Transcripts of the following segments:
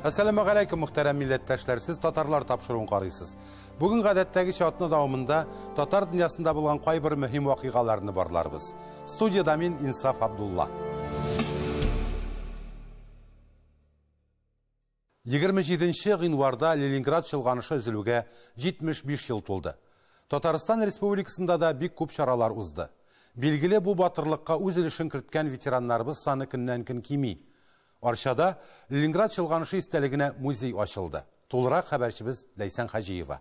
Assalamu alaikum muhterem millettaşlar, siz Tatarlar tapşırığın qarıysız. Bugün гадәттәге şatны davamında Tatar dünyasında bulgan kay bir mühim vakigalarını barlarız. Studiyada min İnsaf Abdullah. 27 январда Leningrad çılğanışı üzülüge 75 yıl toldu. Tataristan Respublikasında da bik көп şaralar uzdı. Bilgili bu batırlıkka öz ilişin kırtken veteranlarımız sanı günden gün kimi. Arşada Leningrad çılğanışı isteligine muzey açıldı. Toluraq haberçimiz Leysen Hacıyeva.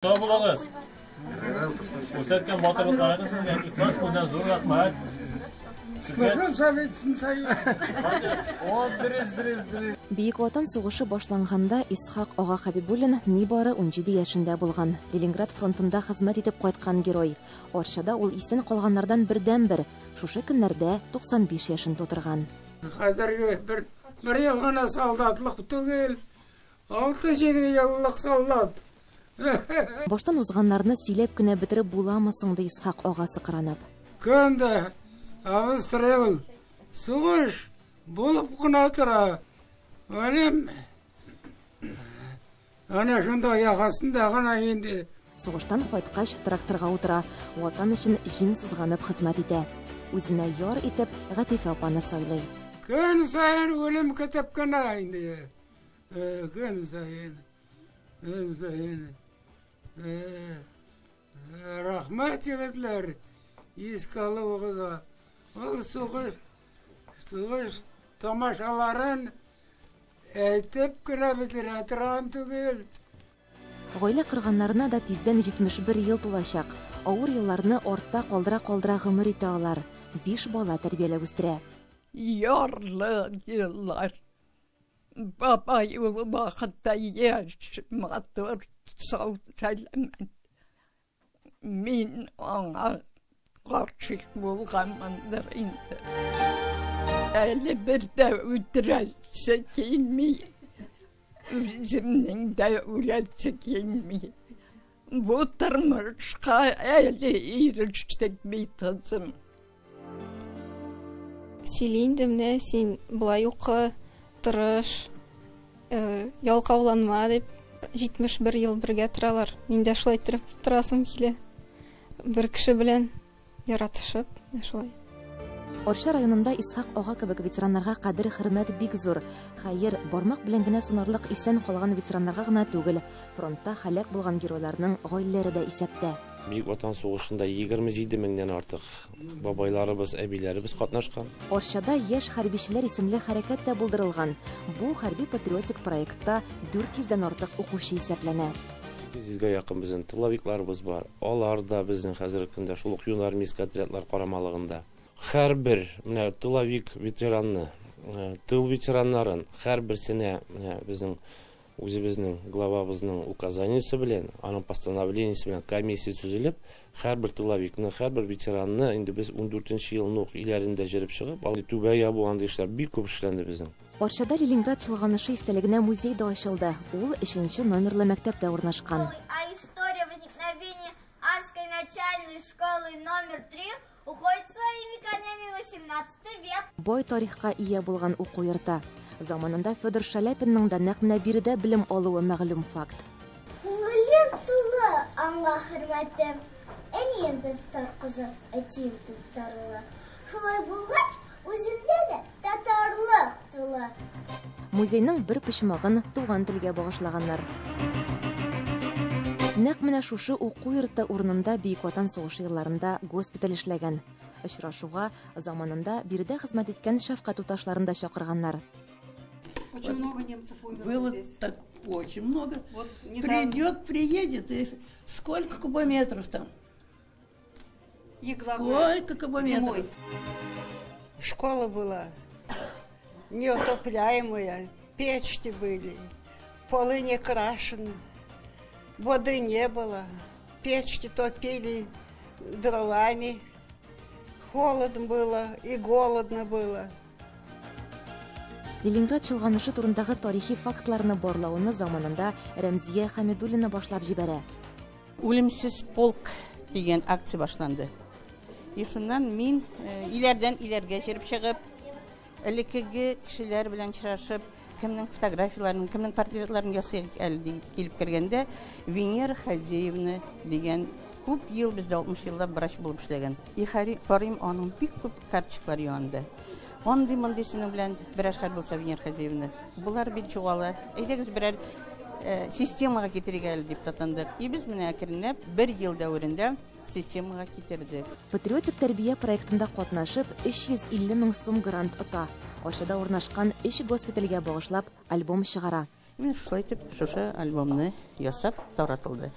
Sağ bulağız. Gösterken batırlıklarını sizden iklas bundan zor atmayın. Бейік Ватан сугышы башланғанда Исхак Ага Хабибуллин нибары 17 яшында булган. Ленинград фронтында хезмәт итеп кайткан герой. Арчада ул исен калганнардан бердән-бер. Шушы көннәрдә 95 яшын тутырган. Хәзерге бер ел гына солдатлык түгел. 6-7 еллык солдат. Баштан узганнарны сөйләп кенә бетереп буламы соң ди Исхак агасы кыранып. Көнде австрал сугыш булып кына тора. Ана шунда ягасында гына инде. Сугыштан кайткач тракторга утыра, ватан өчен җиң сызганып хезмәт итә. Үзенә яр итеп Гатифа апаны сайлый. Көн сайын үлем көтеп кына инде. Көн сайын. Рахмәт егетләр, искалыгызга. Ул сугыш тамашаларын әйтеп кенә бетерә торган түгел. Гаилә кырганнарына да тиздән 71 ел тулачак. Авыр елларны артта калдыра гомер итә алар. 5 бала тәрбияләп үстерә. Ярлы еллар. Баба юлы вакытта яш, матур, сау сәламәт. Мин аңа каршы булганмындыр инде. Әле бер дә үтерәсе килми. Үземнең дә үләсе килми. Бу тормышка әле ирештек бит кызым. Сөйлейіндім, сен бұлай оқы, тұрыш, ялқауланма деп 71 ел бірге тұралар. Мен де шылай тұрасым келе. Бір кіші білен яратышып, шылай. Арча районында Исхак Ага кебек ветераннарга кадер хөрмәт бик зур. Хәер, бармак белән генә санарлык исән калган ветераннарга гына түгел, фронтта һәлак булган геройларның гаиләләре дә исәптә. Бейік Ватан сугышында 27 меңнән артык бабайларыбыз, әбиләребез катнашкан. Арчада яшь хәрбичиләр исемле хәрәкәт тә булдырылган. Бу хәрби патриотик проектта 400-дән артык укучы исәпләнә. 800-гә якын безнең тыловикларыбыз бар. Алар да безнең хәзерге көндә шул ук юнар мискатрядлар карамалыгында. Һәрбер менә тыловик ветеранны, тыл ветераннарын һәрберсенә менә безнең үзебезнең главабызның указаниесе белән, аның постановлениесе белән комиссия төзелеп, һәрбер тыловикны, һәрбер ветеранны инде без 14нче елның иләрендә җырып чыгып, алды түбә ябу андый эшләр бик күп эшләнде безнең. Арчада Ленинград чылганышы истәлегенә музей да ачылды. Ул 3нче номерлы мәктәптә урнашкан. История возникновения Арской начальной школы номер 3 уходит своими корнями в 18 век. Бай тарихка ия булган уку йорты. Заманында Федор Шаляпинның да нәкъ менә биредә белем алуы мәгълүм факт. Күңелем тулы аңа хөрмәтем. Әнием татар кызы, әтием татарлы. Шулай булгач, үземдә дә татарлык тулы. Музейның бер почмагын туган телгә багышлаганнар. Нәкъ менә шушы уку йорты урынында Бейік Ватан сугышы елларында госпиталь эшләгән. Очрашуга заманында биредә хезмәт иткән шәфкать туташларын да чакырганнар. Очень много немцев умерло Было здесь. так очень много. Вот недавно... Приедет, и сколько кубометров там? И главное, Сколько кубометров? зимой. Школа была неотопляемая, печки были, полы не крашены, воды не было, печки топили дровами, холодно было и голодно было. Ленинград чолганышы турындагы тарихи фактларны барлауны заманында Рәмзия Хамидуллина башлап җибәрә. Үлемсез полк дигән акция башланды. Шуннан мин иләрдән иләргә җиреп чыгып, элеккеге кешеләр белән очрашып, кемнең фотографияларын, кемнең портретларын ясый әле килеп кергәндә, Венера Хадеевна дигән күп ел бездә 60 еллап врач булып эшләгән. Ихари Фарим аның бик күп карточкалар янды. Мондый синең белән берәр хәл булса Венера Хадеевна. Булар бит җугала. Әйдәгез берәр системага китерергә әле дип татындык. Без менә әкренләп 1 ел дәврендә системага китердек. Патриотик тәрбия проектында катнашып 350 мең сум грант ота. Ашада урнашкан 3 госпитальгә багышлап альбом чыгара. Мин шулай итеп шушы альбомны ясап таратылды.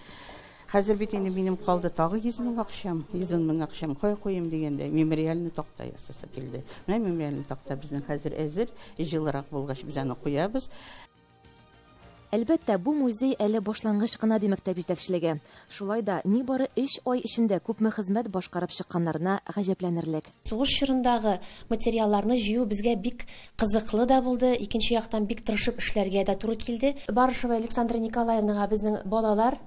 Хәзер бит инде минем калды тагы 100 мең акчам, 110 мең акчам куйым дигәндә мемориальный такта ясаса килде. Менә мемориальный такта безнең хәзер әзер, җылырак булгач без аны куябыз. Әлбәттә, бу музей әле башлангыч кына ди мәктәп җитәкчелеге. Шулай да нибары 3 ай эчендә күпме хезмәт башкарып чыкканнарына гаҗәпләнерлек. Сугыш чорындагы материалларны җыю безгә бик кызыклы да булды. Икенче яктан бик тырышып эшләргә дә туры килде. Барышева Александра Николаевнага безнең балалар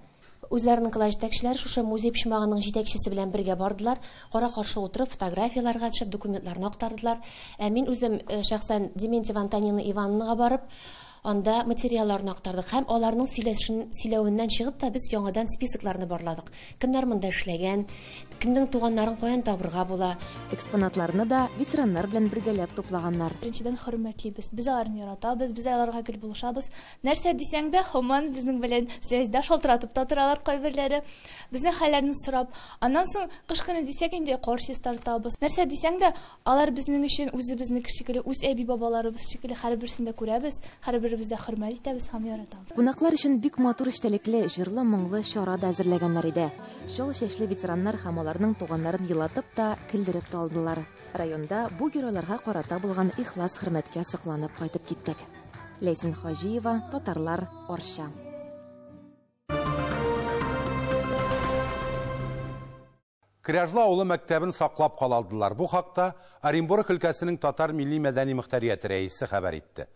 үзләренең класс җитәкчеләре шушы музей почмагының җитәкчесе белән бергә бардылар. Кара-каршы утырып фотографияларга төшеп документларны актардылар. Мин үзем шәхсән Дементьева Антонина Ивановнага барып анда материалларны актардык һәм аларның сөйләвеннән чыгып та без яңадан списокларны барладык. Кемнәр монда эшләгән, кемнең туганнарын каян табырга була. Экспонатларны да ветераннар белән бергәләп туплаганнар. Беренчедән хөрмәтлибез. Без аларны яратабыз, без аларга гел булышабыз. Нәрсә дисәң дә һаман безнең белән связьдә шалтыратып та торалар кайберләре. Безнең хәлләрне сорап, аннан соң кышкыны дисәк инде каршы тартабыз. Нәрсә дисәң дә алар безнең өчен үзебезне кешеле, үз әби бабаларыбыз шикелле һәрберсендә күрәбез. Бездә хөрмәт итәбез һәм яратабыз. Кунаклар өчен бик матур эчтәлекле, җырлы, моңлы чара да әзерләгәннәр иде. Шул чәчле ветераннар һәм аларның туганнарын елатып та, килдереп та алдылар. Районда бу геройларга карата булган ихлас хөрмәткә сокланып кайтып киттек. Ләйсин Хаҗиева, Татарлар, Орча. Кряжлы авылы мәктәбен саклап калалдылар. Бу хакта Оренбург өлкәсенең татар милли мәдәни мөхтәрияте рәисе хәбәр итте.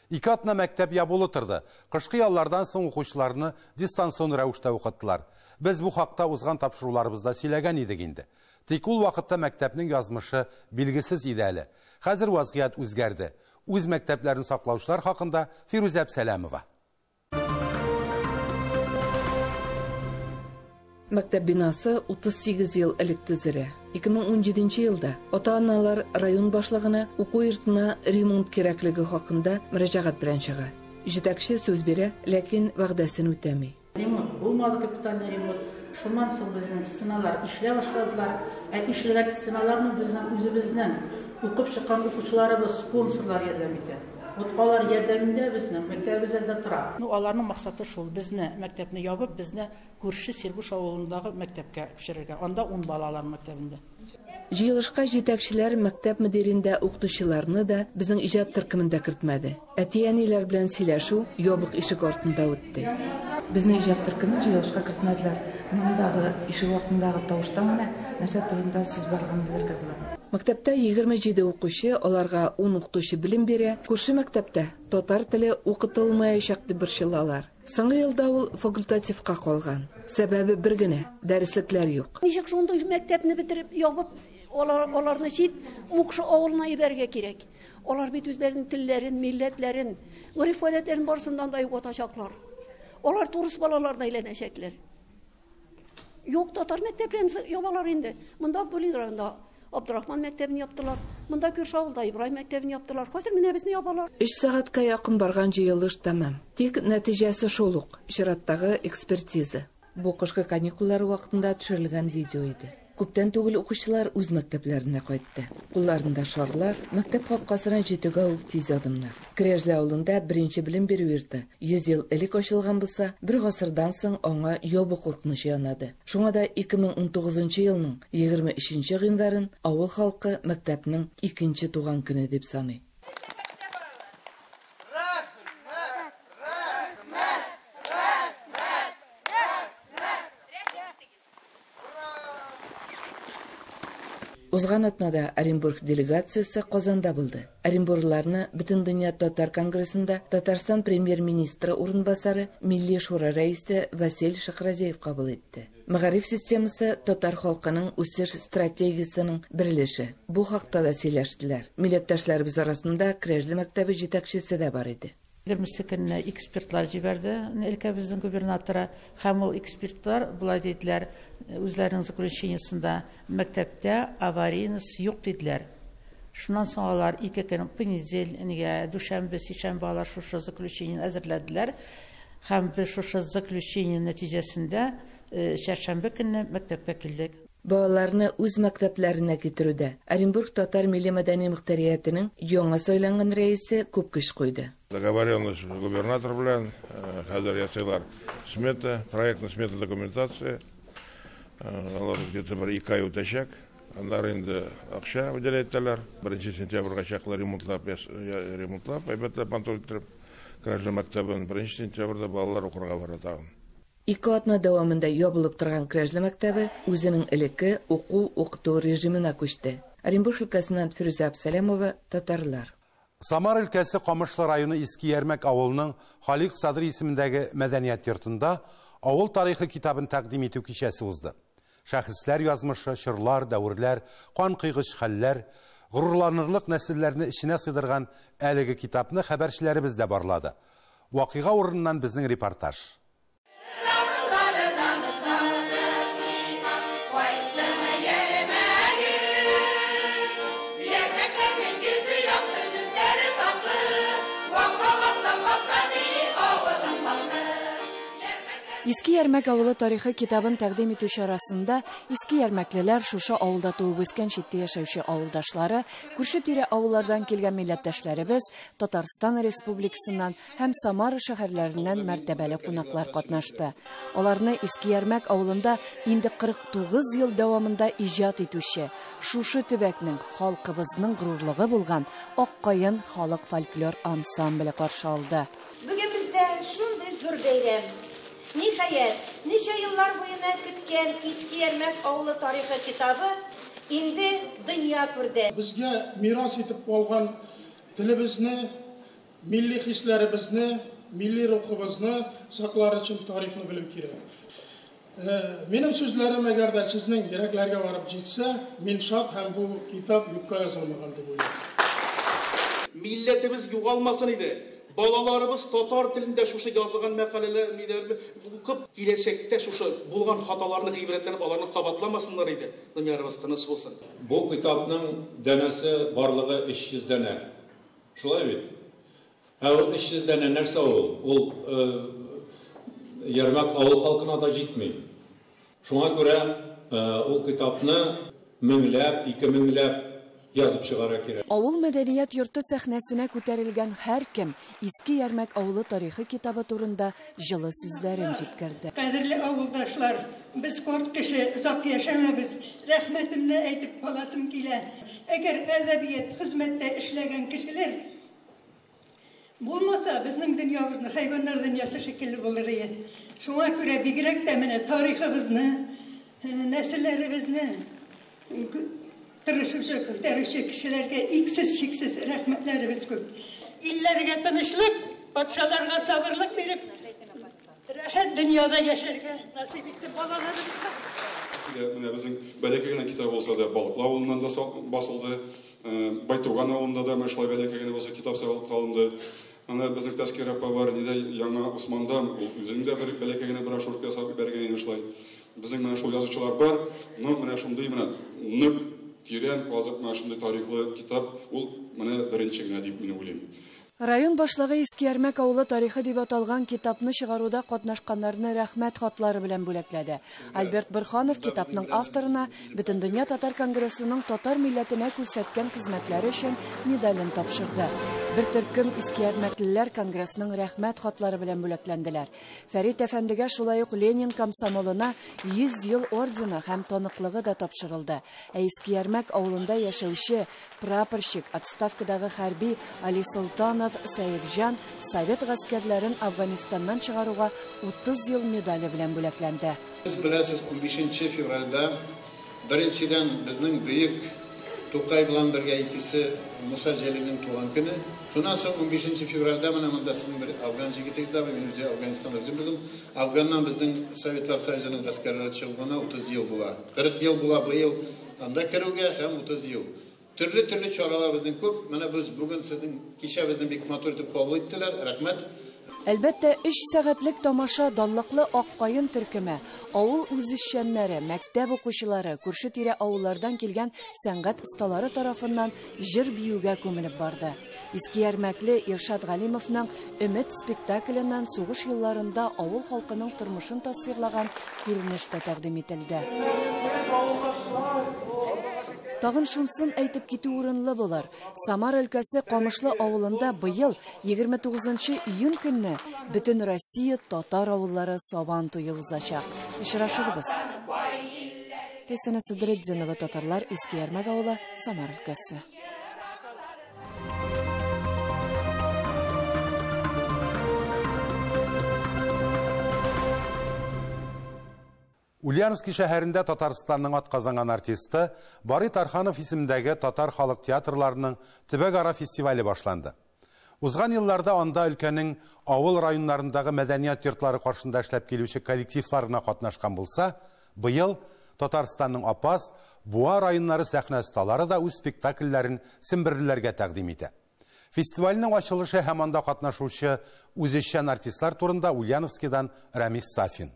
2 атна мәктәп ябылып торды. Кышкы яллардан соң укучыларны дистанцион рәвештә укыттылар. Без бу хакта узган тапшыруларыбызда сөйләгән идек инде. Тик ул вакытта мәктәпнең язмышы билгесез иде әле. Хәзер вазгыять үзгәрде. Үз мәктәпләрен саклаучылар хакында Фируза Әбсәләмова. Мәктәп бинасы 38 ел элек төзелә. 2017 елда ата-аналар район башлыгына уку йортына ремонт кирәклеге хакында мөрәҗәгать белән чыга. Җитәкче сүз бирә, ләкин вәгъдәсен үтәми. Ремонт булмады, капитальный ремонт. Шуннан соң безнең стеналар эшләй башладылар. Эшләгән стеналарны безнең үзебезнең укып чыккан укучыларыбыз, спонсорлар ярдәм итә. Алар ярдәмендә безнең мәктәбебездә тора. Аларның максаты шул: безне мәктәпне ябып, безне күрше Сергуш авылындагы мәктәпкә күчерергә. Анда 10 балалар мәктәбендә. Җыелышка җитәкчеләр мәктәп мөдирендә укытучыларны да безнең иҗат төркемендә кертмәде. Әти-әниләр белән сөйләшү ябык ишек артында үтте. Безнең иҗат төркемен җыелышка кертмәделәр. Мондагы ишек артындагы тавыштан гына нәрсә турында сүз барган белергә була. Мәктәптә 27 укучы, аларга 10 укытучы белем бирә. Күрше мәктәптә татар теле укытылмаячак дип борчылалар. Соңгы елда ул факультативка калган. Сәбәбе бер генә: дәреслекләр юк. Ничек шундый мәктәпне бетереп ябып, аларны чит Мукшы авылына ибәргә кирәк. Алар бит үзләренең телләрен, милләтләрен, гореф-гадәтләрен барсындан да югатачаклар. Алар турыс балаларына әйләнәчәкләр. Юк, татар мәктәпләрен ябалар инде. Монда Абдуллин районында Абдурахман мәктәбен яптылар. Монда Күрше авылда Ибраһим мәктәбен яптылар. Хәзер менә безне ябалар. 3 сәгатькә якын барган җыелыш тәмам. Тик нәтиҗәсе шул ук: чираттагы экспертиза. Бу кышкы каникуллар вакытында төшерелгән видео иде. Күптән түгел укучылар үз мәктәпләренә кайтты. Кулларында шарлар, мәктәп капкасына җитүгә үк тиз адымнар. Кряжлы авылында беренче белем бирү йорты 100 ел элек ачылган булса, бер гасырдан соң аңа ябык куркыныч янады. Шуңа да 2019 елның 23 гыйнварын авыл халкы мәктәпнең икенче туган көне дип саный. Узган атнада Оренбург делегациясы Казанда булды. Оренбургларны Бүтүн дөнья татар конгрессында Татарстан премьер-министры урынбасары Милли шура рәисе Василь Шахразеев кабул итте. Мәгариф системасы татар халкының үсеш стратегиясының берлеше. Бу хакта да сөйләштеләр. Милләттәшләребез арасында Крәҗле мәктәбе җитәкчесе дә бар иде. Мөсәккәнне экспертлар җибәрде, өлкәбезнең губернаторы һәм ул экспертлар булай диделәр, үзләренең заключениесында мәктәптә аварийность юк диделәр. Шуннан соң алар 2 көн понедельник, дүшәмбе, сишәмбе алар шушы заключение әзерләделәр һәм без шушы заключение нәтиҗәсендә чәршәмбе көнне мәктәпкә килдек. Балаларны үз мәктәпләренә китерүдә Оренбург татар милли мәдәни мөхтәриятының яңа сайланган рәисе күп көч куйды. Договоренность губернатор белән хәзер ясыйлар смета, проектный смета документация. Алар где-то 2 ай үтәчәк. Аннары инде акча выделяйтлар. 1 сентябрьгә чаклы ремонтлап, әйбәтләп монтаж итеп, Крәҗле мәктәбен 1 сентябрьдә балалар укырга бара тагын. 2 атна дәвамында ябылып торган Крәҗле мәктәбе үзенең элекке уку-укыту режимына күчте. Оренбург өлкәсеннән Фирүзә Абсалямова, татарлар. Самар өлкәсе Камышлы районы Иске Ярмәк авылының Халик Садри исемендәге мәдәният йортында авыл тарихы китабын тәкъдим итү кичәсе узды. Шәхесләр язмышы, чырлар, дәверләр, кан кыйгыч хәлләр, горурланырлык нәселләрне иченә сыйдырган әлеге китапны хәбәрчеләребез дә барлады. Вакыйга урыныннан безнең репортаж. Иске Ярмәк авылы тарихы китабын тәкъдим итү чарасында иске ярмәклеләр, шушы авылда туып үскән читтә яшәүче авылдашлары, күрше-тирә авыллардан килгән милләттәшләребез, Татарстан Республикасыннан һәм Самара шәһәрләреннән мәртәбәле кунаклар катнашты. Аларны Иске Ярмәк авылында инде 49 ел дәвамында иҗат итүче, шушы төбәкнең, халкыбызның горурлыгы булган Аккаен халык фольклор ансамбле каршы алды. Бүген бездә шундый зур бәйрәм. Ниһаять, ничә еллар буена көткән Иске Ярмәк авылы тарихы китабы инде дөнья күрде. Безгә мирас итеп калган телебезне, милли хисләребезне, милли рухыбызны саклар өчен тарихны белү кирәк. Минем сүзләрем әгәр дә сезнең йөрәкләргә барып җитсә, мин шат һәм бу китап юкка язылмаган дип уйлыйм. Милләтебез югалмасын иде. Балаларыбыз татар телендә шушы язылган мәкаләләр күп киләчәктә шушы булган хаталарны гыйбрәтләнеп аларны кабатламасыннар иде. Дөньябыз тыныч булсын. Бу китапның дәнәсе барлыгы 300 дәнә. Шулай бит? Ул 300 дәнә нәрсә ул? Ул Ярмәк авыл халкына да җитми. Шуңа күрә ул китапны меңләп, 2000ләп язып чыгара кирәк. Авыл мәдәният йорты сәхнәсенә күтәрелгән һәркем Иске Ярмәк авылы тарихы китабы турында җылы сүзләрен җиткерде. Кадерле авылдашлар, без карт кеше озак яшәмәбез. Рәхмәтемне әйтеп каласым килә. Әгәр әдәбият хезмәттә эшләгән кешеләр булмаса, безнең дөньябызны хайваннар дөньясы шикелле булыр иде. Шуңа күрә бигрәк тә менә тарихыбызны, нәселләребезне тырышучы, күтәрүче кешеләргә иксез-чиксез рәхмәтләребез күп. Илләргә тынычлык, патшаларга сабырлык биреп, рәхәт дөньяда яшәргә насыйп итсен балаларыбызга. Менә безнең бәләкәй генә китап булса да, Балыклы авылыннан да басылды, Байтуган авылында да мәшлай бәләкәй генә булса китап салынды. Аны безнең Тәскир апа бар, нидә яңа Усманда үзенең дә бер бәләкәй генә брошюрка ясап бергән ишлай. Безнең менә шул язучылар бар, но менә шундый менә нык тирән казып мәшинле тарихлы китап ул менә беренче генә дип мин уйлыйм. Район башлыгы Иске Ярмәк авылы тарихы дип аталган китапны чыгаруда катнашканнарны рәхмәт хатлары белән бүләкләде. Альберт Борханов китапның авторына Бүтән дөнья татар конгрессының татар милләтенә күрсәткән хезмәтләре өчен медален тапшырды. Бер төркем Иске Ярмәклеләр конгрессның рәхмәт хатлары белән бүләкләнделәр. Фәрит әфәндегә шулай ук Ленин комсомолына 100 ел ордены һәм таныклыгы да тапшырылды. Иске Ярмәк авылында яшәүче прапорщик, отставкадагы хәрби Али Солтанов Сәйепҗан совет гаскәрләрен Афганистаннан чыгаруга 30 ел медале белән бүләкләнде. Сез беләсез, 15 февральдә беренчедән безнең бөек Тукай белән бергә икесе Муса Җәлилнең туган көне. Шуннан соң 15 февральдә менә монда сезнең бер Афган җигетегез дә, мин үзе Афганистанда үзем булдым. Афганнан безнең Советлар Союзының гаскәрләре чыгуына 30 ел була. 40 ел була бу ел анда керүгә һәм 30 ел. Төрле чаралар безнең күп. Менә без бүген сезнең кичә безне бик матур итеп кабул иттеләр. Рәхмәт. Әлбәттә, 3 сәгатьлек тамаша данлыклы Аккаен төркеме, авыл үзешчәннәре, мәктәп укучылары, күрше-тирә авыллардан килгән сәнгать осталары тарафыннан җыр биюгә күмелеп барды. Искиярмәкле Иршат Галимовның Өмет спектакленнән сугыш елларында авыл халкының тормышын тасвирлаган күренеш тә тәкъдим ителде. Тагын шунсын әйтеп китү урынлы булыр. Самар өлкәсе Камышлы авылында быел 29 июнь көнне бөтен Россия татар авыллары сабан туе узачак. Очрашырбыз. Лесена Сидретдинова, татарлар, Искиярмәк авылы, Самар өлкәсе. Ульяновский шәһәрендә Татарстанның атказанган артисты Барый Тарханов исемендәге татар халык театрларының төбәк-ара фестивале башланды. Узган елларда анда өлкәнең авыл районнарындагы мәдәният йортлары каршында эшләп килүче коллективларына катнашкан булса, быел Татарстанның Апас, Буа районнары сәхнә осталары да үз спектакльләрен семберлеләргә тәкъдим итә. Фестивальнең ачылышы һәм анда катнашучы үзешчән артистлар турында Ульяновскийдан Рамис Сафин.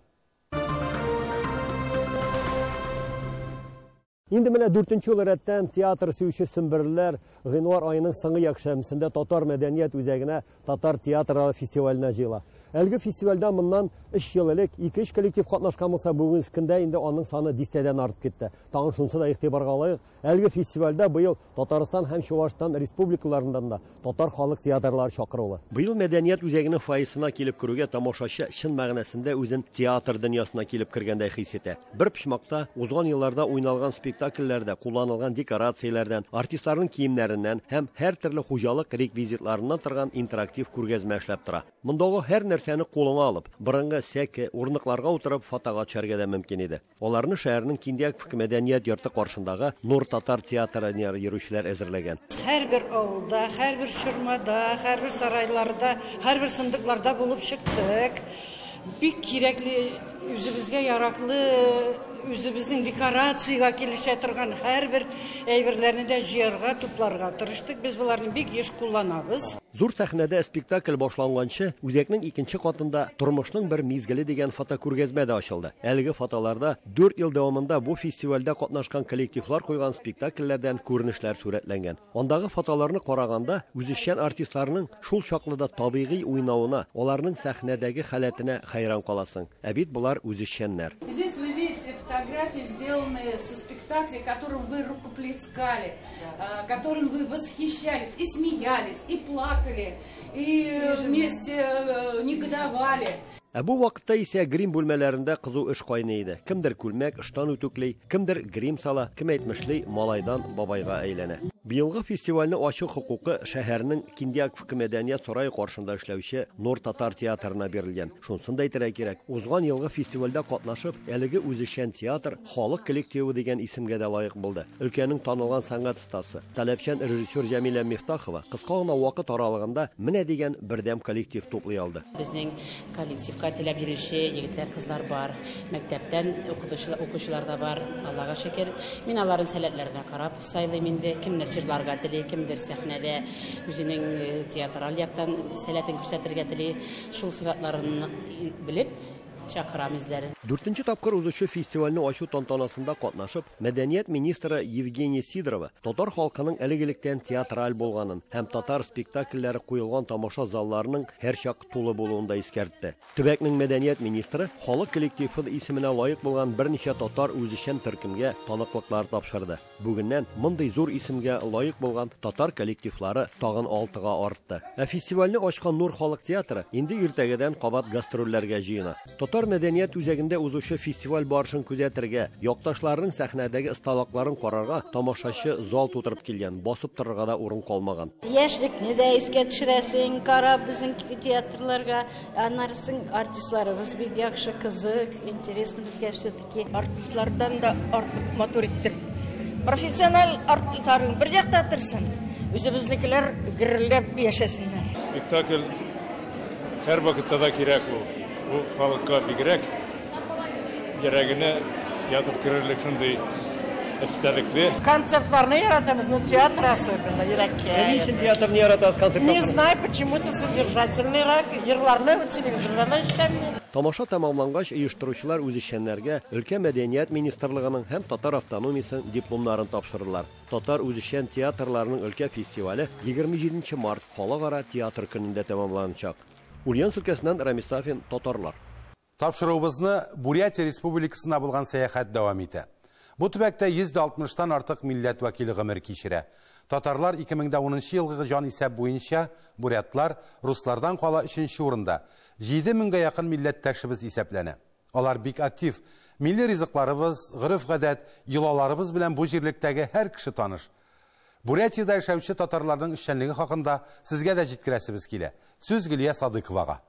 Инде менә 4-нче ел рәттән театр сөюче сөмберләр гыйнвар аеның соңгы якшәмсендә татар мәдәният үзәгенә татар театры фестиваленә җыела. Әлге фестивальдә моннан 3 ел элек 2-3 коллектив катнашкан булса, бүгенге көндә инде аның саны 10-дән артып китте. Тагын шунсы да игътибарга лаек. Әлге фестивальдә быел Татарстан һәм Чуашстан республикаларыннан да татар халык театрлары чакырылды. Быел мәдәният үзәгенең фаисына килеп керүгә тамашачы чын мәгънәсендә үзен театр дөньясына килеп кергәндәй хис итә. Бер почмакта узган елларда уйналган спектакльләрдә кулланылган декорацияләрдән, артистларның киемнәреннән һәм һәр төрле хуҗалык реквизитларыннан торган интерактив күргәзмә эшләп тора. Мондагы һәр нәрсәне кулыңа алып, борынгы сәке, урыныкларга утырып фотога төшәргә дә мөмкин иде. Аларны шәһәрнең Киндиак мәдәният йорты каршындагы Нур татар театрына йөрүчеләр әзерләгән. Һәрбер авылда, һәрбер чормада, һәрбер сарайларда, һәрбер сындыкларда булып чыктык. Бик кирәкле, үзебезгә яраклы, үзебезнең декорациягә килешә торган һәрбер әйберләрне дә җыярга, тупларга тырыштык. Без буларны бик еш кулланабыз. Зур сәхнәдә спектакль башланганчы, үзәкнең икенче катында тормышның бер мизгеле дигән фотокүргәзмә дә ачылды. Әлеге фотоларда 4 ел дәвамында бу фестивальдә катнашкан коллективлар куйган спектакльләрдән күренешләр сурәтләнгән. Андагы фотоларны караганда, үзешчән артистларның шул чаклыда табигый уйнавына, аларның сәхнәдәге халәтенә хәйран каласың. Ә бит булар үзешчәннәр. Здесь вы видите фотографии, сделанные со спектакля, которым вы рукоплескали, которым вы восхищались и смеялись, и плакали, и вместе негодовали. Ә бу вакытта исә грим бүлмәләрендә кызу эш кайный иде. Кемдер күлмәк ыштан үтүклей, кемдер грим сала, кем әйтмешли малайдан бабайга әйләнә. Быелгы фестивальне ачу хукукы шәһәрнең Киндиак мәдәният сарае каршында эшләүче Нур татар театрына бирелгән. Шунсын да әйтергә кирәк. Узган елгы фестивальдә катнашып, әлеге үзешчән театр халык коллективы дигән исемгә дә лаек булды. Өлкәнең танылган сәнгать стасы, таләпчән режиссер Җәмилә Мифтахова кыска гына вакыт аралыгында менә дигән бердәм коллектив туплый алды. Безнең коллективка теләп бирүче егетләр, кызлар бар. Мәктәптән укучылар да бар. Аллага шөкер. Мин аларның сәләтләренә карап сайлыйм инде. Кемдер җырларга тели, кемдер сәхнәдә үзенең театраль яктан сәләтен күрсәтергә тели. Шул сыйфатларын белеп чакырамыз дәре. 4-нче тапкыр узучы фестивальне ачу тантанасында катнашып, мәдәният министры Евгения Сидорова татар халкының әлегелектән театраль булганын һәм татар спектакльләре куелган тамаша залларының һәрчак тулы булуын да искәртте. Төбәкнең мәдәният министры халык коллективы исеменә лаек булган берничә татар үзешчән төркемгә таныклыклар тапшырды. Бүгеннән мондый зур исемгә лаек булган татар коллективлары тагын 6-га артты. Ә фестивальне ачкан Нур халык театры инде иртәгәдән кабат гастрольләргә җыена. Татар мәдәният үзәгендә узучы фестиваль барышын күзәтергә, якташларның сәхнәдәге осталыкларын карарга тамашачы зал тутырып килгән, басып торырга да урын калмаган. Яшьлекне дә искә төшерәсең, карап безнең театрларга, аннарсын артистларыбыз бик яхшы, кызык, интересно безгә все-таки. Артистлардан да артык матур итеп Профессионал арттарын бір жақта тұрсын, өзіміздікілер гүрілдеп яшасындар. Спектакль һәр вакытта да кирәк ул. Ул халыкка бигрәк кирәгенә ятып керерлек шундый эстәлекле. Концертларны яратамыз, но театр особенно йөрәккә. Ничек театрны яратасыз концертларны? Не знаю, почему-то содержательныйрак йырларны телевизордан ишетәм. Тамаша тәмамлангач, оештыручылар үзешчәннәргә өлкә мәдәният министрлыгының һәм Татар автономиясының дипломнарын тапшырдылар. Татар үзешчән театрларының өлкә фестивале 27 март халыкара театр көнендә тәмамланачак. Ульяновск өлкәсеннән Рамис Сафин, Татарлар. Тапшыруыбызны Бурятия Республикасына булган сәяхәт дәвам итә. Бу төбәктә 160-тан артык милләт вәкиле гомер кичерә. Татарлар 2010 елгы җан исәп буенча, бурятлар руслардан кала 3нче урында. 7000-гә якын милләттәшебез исәпләнә. Алар бик актив. Милли ризыкларыбыз, гырыф-гадәт, йолаларыбыз белән бу җирлектәге һәр кеше таныш. Бурятиядә яшәүче татарларның эшчәнлеге хакында сезгә дә җиткерәсебез килә. Сүз Гөлия Садыковага.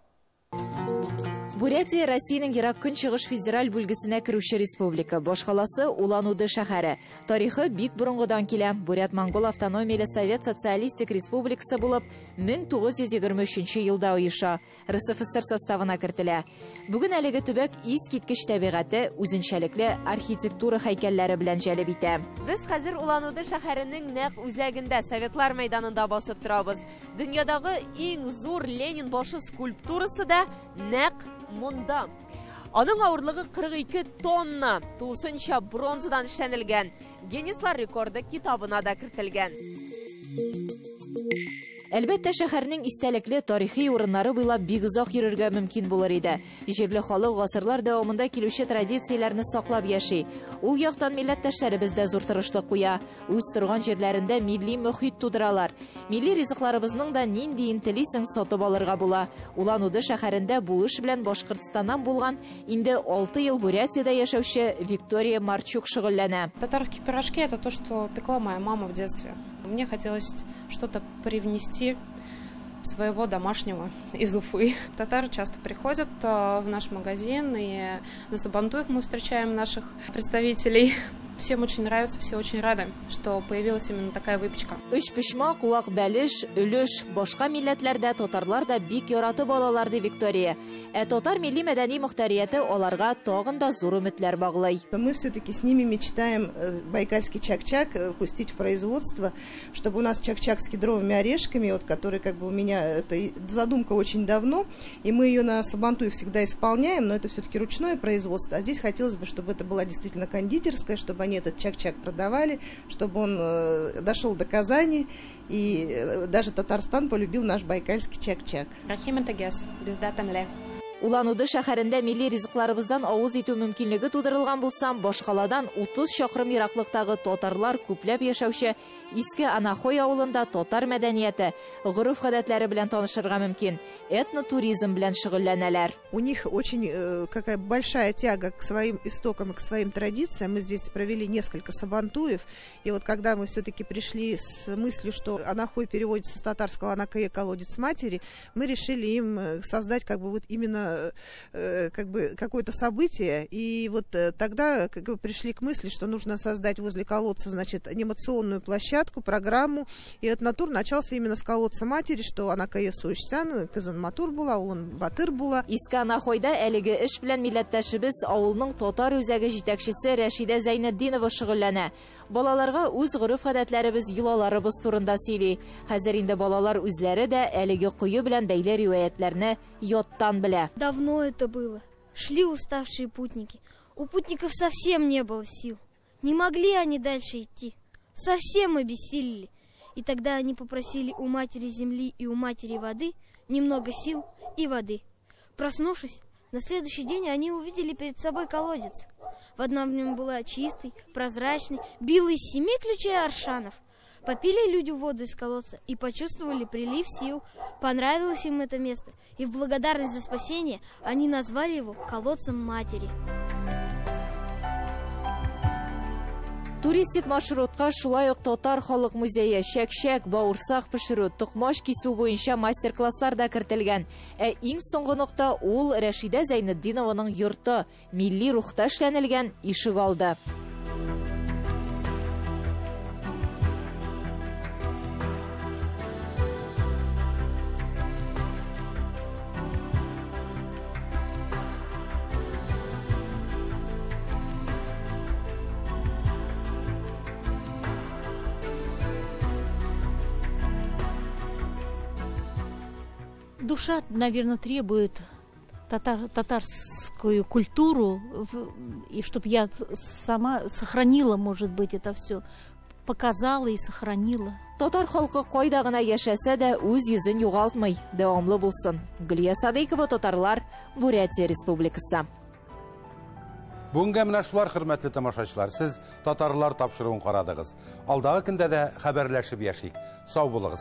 Бурятия Россиянең ерак көнчыгыш федераль бүлгесенә керүче республика. Башкаласы Улан-Удэ шәһәре. Тарихы бик борынгыдан килә. Бурят-Монгол автономияле Совет Социалистик Республикасы булып 1923 елда оеша. РСФСР составына кертелә. Бүген әлеге төбәк искиткеч табигате, үзенчәлекле архитектура һәйкәлләре белән җәлеп итә. Без хәзер Улан-Удэ шәһәренең нәкъ үзәгендә, Советлар мәйданында басып торабыз. Дөньядагы иң зур Ленин башы скульптурасы да нәкъ монда. Аның авырлыгы 42 тонна, тулысынча бронзадан эшләнелгән. Гиннеслар рекорды китабына да кертелгән. Әлбәттә, шәһәрнең истәлекле тарихи урыннары буйлап бик озак йөрергә мөмкин булыр иде. Җирле халык гасырлар дәвамында килүче традицияләрне саклап яши. Ул яктан милләттәшләребез дә зур тырышлык куя. Үз торган җирләрендә милли мөхит тудыралар. Милли ризыкларыбызның да нинди интелисең сатып алырга була. Улан-Удэ шәһәрендә бу эш белән Башкортстаннан булган инде 6 ел Бурятиядә яшәүче Виктория Марчук шөгыльләнә. Татарские пирожки — это то, что пекла моя мама в детстве. Мне хотелось что-то привнести своего домашнего из Уфы. Татары часто приходят в наш магазин, и на Сабантуях мы встречаем наших представителей. Всем очень нравится, все очень рады, что появилась именно такая выпечка. Үч пишма, кулак бәлеш, өлеш, башка милләтләрдә татарлар да бик яратып алалар ди Виктория. Татар милли мәдәни мөхтәрияте аларга тагын да зур өметләр баглый. Мы все-таки с ними мечтаем байкальский чак-чак пустить в производство, чтобы у нас чак-чак с кедровыми орешками, вот, который как бы у меня, это задумка очень давно, и мы ее на Сабантуе всегда исполняем, но это все-таки ручное производство. А здесь хотелось бы, чтобы это была действительно кондитерская, чтобы они этот чак-чак продавали, чтобы он дошел до Казани, и даже Татарстан полюбил наш байкальский чак-чак. Рахим Тагес, Бездатамле. Улан-Удэ шәһәрендә милли ризыкларыбыздан авыз итү мөмкинлеге тудырылган булсам, башкаладан 30 чакрым ераклыктагы татарлар күпләп яшәүче Иске Анахой авылында татар мәдәнияте, гырыф-гадәтләре белән танышырга мөмкин. Этнотуризм белән шөгыльләнәләр. У них очень какая большая тяга к своим истокам и к своим традициям. Мы здесь провели несколько сабантуев, и вот когда мы все-таки пришли с мыслью, что Анахой переводится с татарского Анакае — колодец матери, мы решили им создать как бы вот именно как бы какое-то событие, и вот тогда как бы пришли к мысли, что нужно создать возле колодца, значит, анимационную площадку, программу, и этот натур начался именно с колодца матери, что Анакае Суишсян, Кызын Матур була, Улын Батыр була. Иске Анахойда әлеге эш белән милләттәшебез авылның татар үзәге җитәкчесе Рәшидә Зәйнетдинова шөгыльләнә. Балаларга үз гырыф-гадәтләребез, йолаларыбыз турында сөйли. Хәзер инде балалар үзләре дә әлеге кую белән бәйле риваятләрне яттан белә. Давно это было. Шли уставшие путники. У путников совсем не было сил. Не могли они дальше идти. Совсем обессилели. И тогда они попросили у матери земли и у матери воды немного сил и воды. Проснувшись, на следующий день они увидели перед собой колодец. В одном в нем была чистый, прозрачный, бил из 7 ключей аршанов. Попили люди воду из колодца и почувствовали прилив сил. Понравилось им это место, и в благодарность за спасение они назвали его колодцем матери. Туристик маршрутка шулай ук татар халык музее, шәк-шәк, бауырсак пешерү, токмаш кисү буенча мастер-класслар да кертелгән. Иң соңгы нокта ул Рәшидә Зәйнетдинованың йорты, милли рухта эшләнелгән ишек алды. душа, наверное, требует татарскую культуру, и чтобы я сама сохранила, может быть, это все, показала и сохранила. Татар халкы кайда гына яшәсә дә үз йөзен югалтмый, дәвамлы булсын. Гөлия Садыкова, Татарлар, Бурятия Республикасы. Бүгенге менә шулар, хөрмәтле тамашачылар, сез татарлар тапшыруын карадыгыз. Алдагы көндә дә хәбәрләшеп яшик. Сау булыгыз.